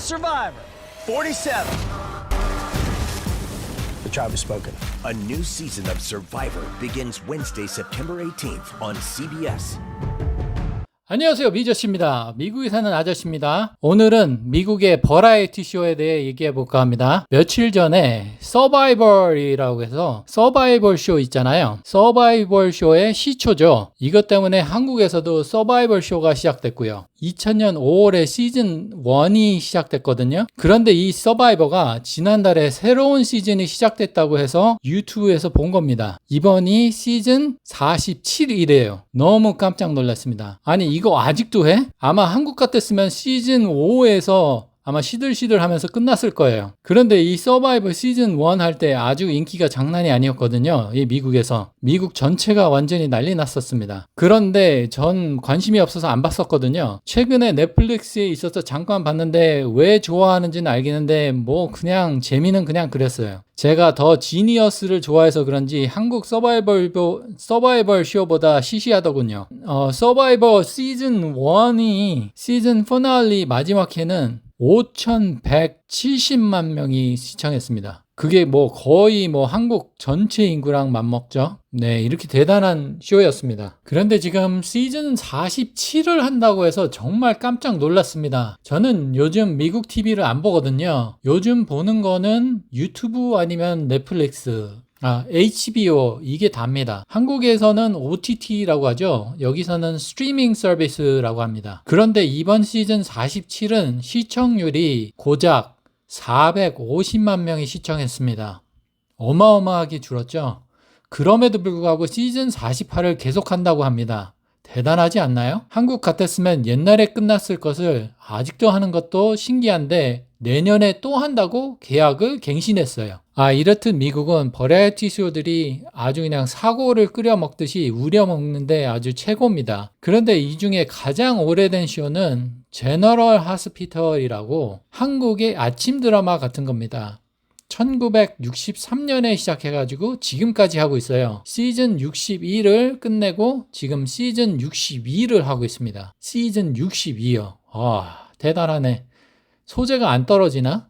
Survivor 47. The tribe has spoken. A new season of Survivor begins Wednesday, September 18th on CBS. 안녕하세요, 미저씨입니다. 미국에 사는 아저씨입니다. 오늘은 미국의 버라이어티 쇼에 대해 얘기해 볼까 합니다. 며칠 전에 서바이벌이라고 해서 서바이벌 쇼 있잖아요. 서바이벌 쇼의 시초죠. 이것 때문에 한국에서도 서바이벌 쇼가 시작됐고요. 2000년 5월에 시즌 1이 시작됐거든요. 그런데 이 서바이버가 지난달에 새로운 시즌이 시작됐다고 해서 유튜브에서 본 겁니다. 이번이 시즌 47이래요. 너무 깜짝 놀랐습니다. 아니 이거 아직도 해? 아마 한국 같았으면 시즌 5에서 아마 시들시들 하면서 끝났을 거예요. 그런데 이 서바이벌 시즌 1 할 때 아주 인기가 장난이 아니었거든요. 이 미국에서. 미국 전체가 완전히 난리 났었습니다. 그런데 전 관심이 없어서 안 봤었거든요. 최근에 넷플릭스에 있어서 잠깐 봤는데 왜 좋아하는지는 알겠는데 뭐 그냥 재미는 그냥 그랬어요. 제가 더 지니어스를 좋아해서 그런지 한국 서바이벌 쇼보다 시시하더군요. 서바이벌 시즌 1이 시즌 피날레 마지막 회는 5,170만 명이 시청했습니다. 그게 뭐 거의 뭐 한국 전체 인구랑 맞먹죠. 네, 이렇게 대단한 쇼였습니다. 그런데 지금 시즌 47을 한다고 해서 정말 깜짝 놀랐습니다. 저는 요즘 미국 TV를 안 보거든요. 요즘 보는 거는 유튜브 아니면 넷플릭스, HBO 이게 답니다. 한국에서는 OTT라고 하죠. 여기서는 스트리밍 서비스라고 합니다. 그런데 이번 시즌 47은 시청률이 고작 450만 명이 시청했습니다. 어마어마하게 줄었죠. 그럼에도 불구하고 시즌 48을 계속한다고 합니다. 대단하지 않나요? 한국 같았으면 옛날에 끝났을 것을 아직도 하는 것도 신기한데 내년에 또 한다고 계약을 갱신했어요. 이렇듯 미국은 버라이어티 쇼들이 아주 그냥 사고를 끓여 먹듯이 우려 먹는데 아주 최고입니다. 그런데 이 중에 가장 오래된 쇼는 제너럴 하스피털이라고 한국의 아침 드라마 같은 겁니다. 1963년에 시작해가지고 지금까지 하고 있어요. 시즌 61을 끝내고 지금 시즌 62를 하고 있습니다. 시즌 62요. 대단하네. 소재가 안 떨어지나?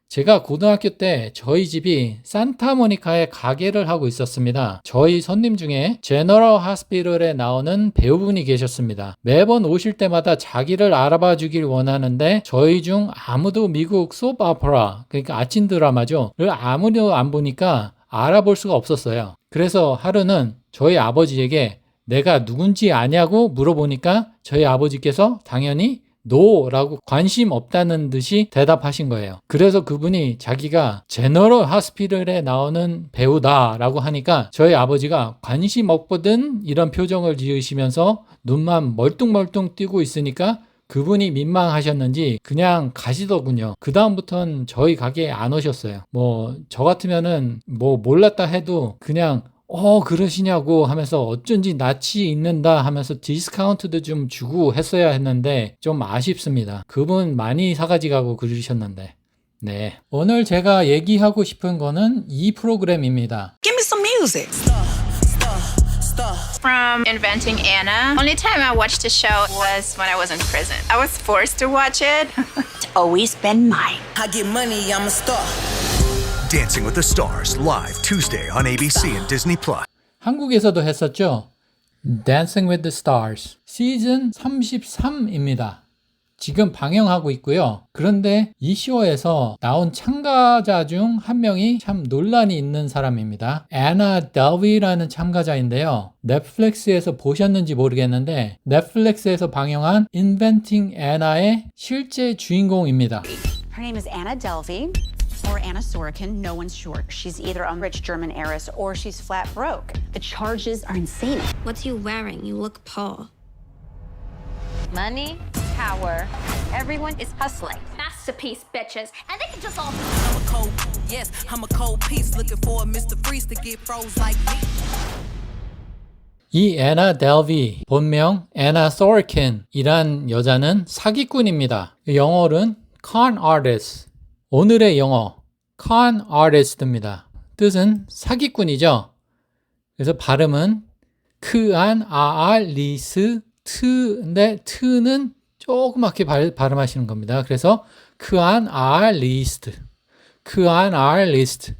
제가 고등학교 때 저희 집이 산타모니카에 가게를 하고 있었습니다. 저희 손님 중에 제너럴 하스피털에 나오는 배우분이 계셨습니다. 매번 오실 때마다 자기를 알아봐 주길 원하는데 저희 중 아무도 미국 소프 오페라, 그러니까 아침 드라마죠. 를 아무도 안 보니까 알아볼 수가 없었어요. 그래서 하루는 저희 아버지에게 내가 누군지 아냐고 물어보니까 저희 아버지께서 당연히 노라고 관심 없다는 듯이 대답하신 거예요. 그래서 그분이 자기가 제너럴 하스피털에 나오는 배우다라고 하니까 저희 아버지가 관심 없거든 이런 표정을 지으시면서 눈만 멀뚱멀뚱 뜨고 있으니까 그분이 민망하셨는지 그냥 가시더군요. 그 다음부터는 저희 가게에 안 오셨어요. 저 같으면은 몰랐다 해도 그냥 그러시냐고 하면서 어쩐지 낯이 있는다 하면서 디스카운트도 좀 주고 했어야 했는데 좀 아쉽습니다. 그분 많이 사가지 가고 그러셨는데. 네. 오늘 제가 얘기하고 싶은 거는 이 프로그램입니다. Give me some music. From Inventing Anna. Only time I watched the show was when I was in prison. I was forced to watch it. It's always been mine. I get money, I'm a star. Dancing with the Stars live Tuesday on ABC and Disney+. 한국에서도 했었죠. Dancing with the Stars 시즌 33입니다. 지금 방영하고 있고요. 그런데 이 쇼에서 나온 참가자 중 한 명이 참 논란이 있는 사람입니다. 애나 델비라는 참가자인데요. 넷플릭스에서 보셨는지 모르겠는데 넷플릭스에서 방영한 Inventing Anna의 실제 주인공입니다. Her name is Anna Delvey. Or Anna Sorokin, no one's sure. She's either a rich German heiress or she's flat broke. The charges are insane. What's you wearing? You look poor. Money, power, everyone is hustling. Masterpiece, bitches. And they can just all... I'm a cold piece looking for a Mr. Freeze to get froze like me. 이 애나 델비, 본명 애나 소르킨이란 여자는 사기꾼입니다. 영어로는 con artist. 오늘의 영어 con artist입니다. 뜻은 사기꾼이죠. 그래서 발음은 크안 아알리스 트인데 트는 조그맣게 발음하시는 겁니다. 그래서 그안 artist, 그안 artist,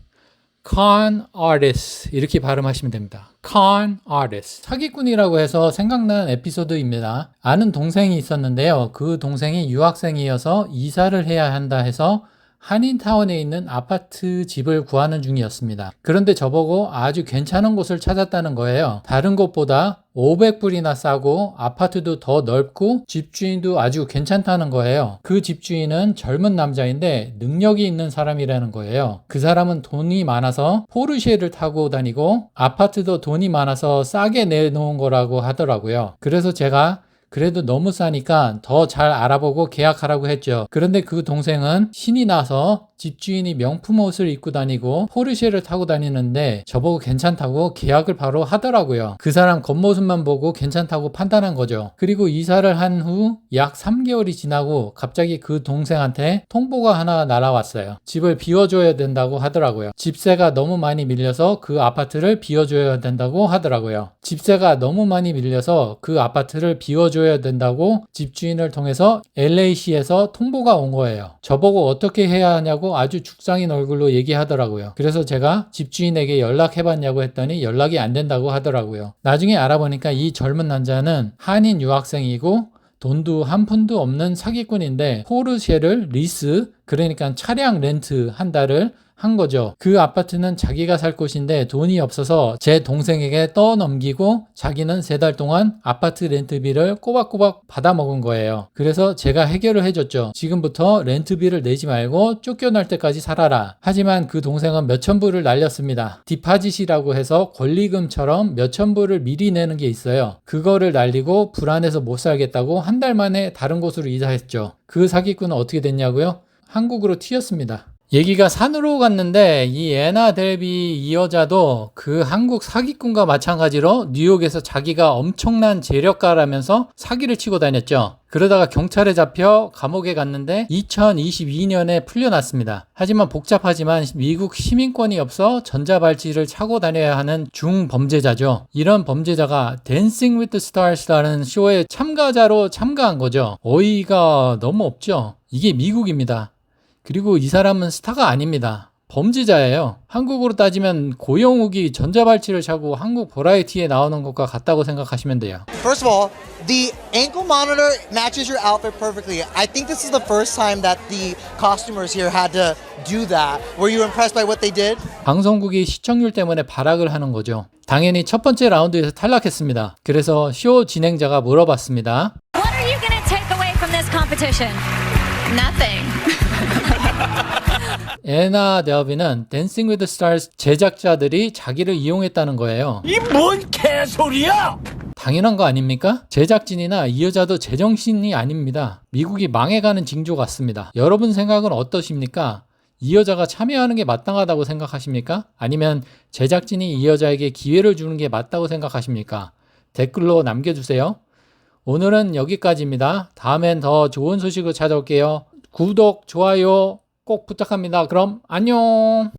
con artist 이렇게 발음하시면 됩니다. con artist. 사기꾼이라고 해서 생각난 에피소드입니다. 아는 동생이 있었는데요. 그 동생이 유학생이어서 이사를 해야 한다 해서 한인타운에 있는 아파트 집을 구하는 중이었습니다. 그런데 저보고 아주 괜찮은 곳을 찾았다는 거예요. 다른 곳보다 500불이나 싸고 아파트도 더 넓고 집주인도 아주 괜찮다는 거예요. 그 집주인은 젊은 남자인데 능력이 있는 사람이라는 거예요. 그 사람은 돈이 많아서 포르쉐를 타고 다니고 아파트도 돈이 많아서 싸게 내놓은 거라고 하더라고요. 그래서 제가 그래도 너무 싸니까 더 잘 알아보고 계약하라고 했죠. 그런데 그 동생은 신이 나서 집주인이 명품 옷을 입고 다니고 포르쉐를 타고 다니는데 저보고 괜찮다고 계약을 바로 하더라고요. 그 사람 겉모습만 보고 괜찮다고 판단한 거죠. 그리고 이사를 한 후 약 3개월이 지나고 갑자기 그 동생한테 통보가 하나 날아왔어요. 집을 비워줘야 된다고 하더라고요. 집세가 너무 많이 밀려서 그 아파트를 비워줘야 된다고 하더라고요. 집세가 너무 많이 밀려서 그 아파트를 비워줘야 된다고 집주인을 통해서 LA시에서 통보가 온 거예요. 저보고 어떻게 해야 하냐고 아주 죽상인 얼굴로 얘기하더라고요. 그래서 제가 집주인에게 연락해봤냐고 했더니 연락이 안 된다고 하더라고요. 나중에 알아보니까 이 젊은 남자는 한인 유학생이고 돈도 한 푼도 없는 사기꾼인데 포르쉐를 리스, 그러니까 차량 렌트 한 달을 한 거죠. 그 아파트는 자기가 살 곳인데 돈이 없어서 제 동생에게 떠넘기고 자기는 3달 동안 아파트 렌트비를 꼬박꼬박 받아먹은 거예요. 그래서 제가 해결을 해줬죠. 지금부터 렌트비를 내지 말고 쫓겨날 때까지 살아라. 하지만 그 동생은 몇천 불을 날렸습니다. 디파짓이라고 해서 권리금처럼 몇천 불을 미리 내는 게 있어요. 그거를 날리고 불안해서 못 살겠다고 한 달 만에 다른 곳으로 이사했죠. 그 사기꾼은 어떻게 됐냐고요? 한국으로 튀었습니다. 얘기가 산으로 갔는데 이 애나 델비 이 여자도 그 한국 사기꾼과 마찬가지로 뉴욕에서 자기가 엄청난 재력가라면서 사기를 치고 다녔죠. 그러다가 경찰에 잡혀 감옥에 갔는데 2022년에 풀려났습니다. 하지만 복잡하지만 미국 시민권이 없어 전자발찌를 차고 다녀야 하는 중범죄자죠. 이런 범죄자가 댄싱 위드 스타즈라는 쇼에 참가자로 참가한 거죠. 어이가 너무 없죠. 이게 미국입니다. 그리고 이 사람은 스타가 아닙니다. 범죄자예요. 한국으로 따지면 고영욱이 전자발찌를 차고 한국 버라이티에 나오는 것과 같다고 생각하시면 돼요. First of all, the ankle monitor matches your outfit perfectly. I think this is the first time that the costumers here had to do that. Were you impressed by what they did? 방송국이 시청률 때문에 발악을 하는 거죠. 당연히 첫 번째 라운드에서 탈락했습니다. 그래서 쇼 진행자가 물어봤습니다. What are you gonna take away from this competition? Nothing. 애나 델비는 댄싱 위드 스타즈 제작자들이 자기를 이용했다는 거예요. 이 뭔 개소리야! 당연한 거 아닙니까? 제작진이나 이 여자도 제정신이 아닙니다. 미국이 망해가는 징조 같습니다. 여러분 생각은 어떠십니까? 이 여자가 참여하는 게 마땅하다고 생각하십니까? 아니면 제작진이 이 여자에게 기회를 주는 게 맞다고 생각하십니까? 댓글로 남겨주세요. 오늘은 여기까지입니다. 다음엔 더 좋은 소식으로 찾아올게요. 구독, 좋아요 꼭 부탁합니다. 그럼 안녕.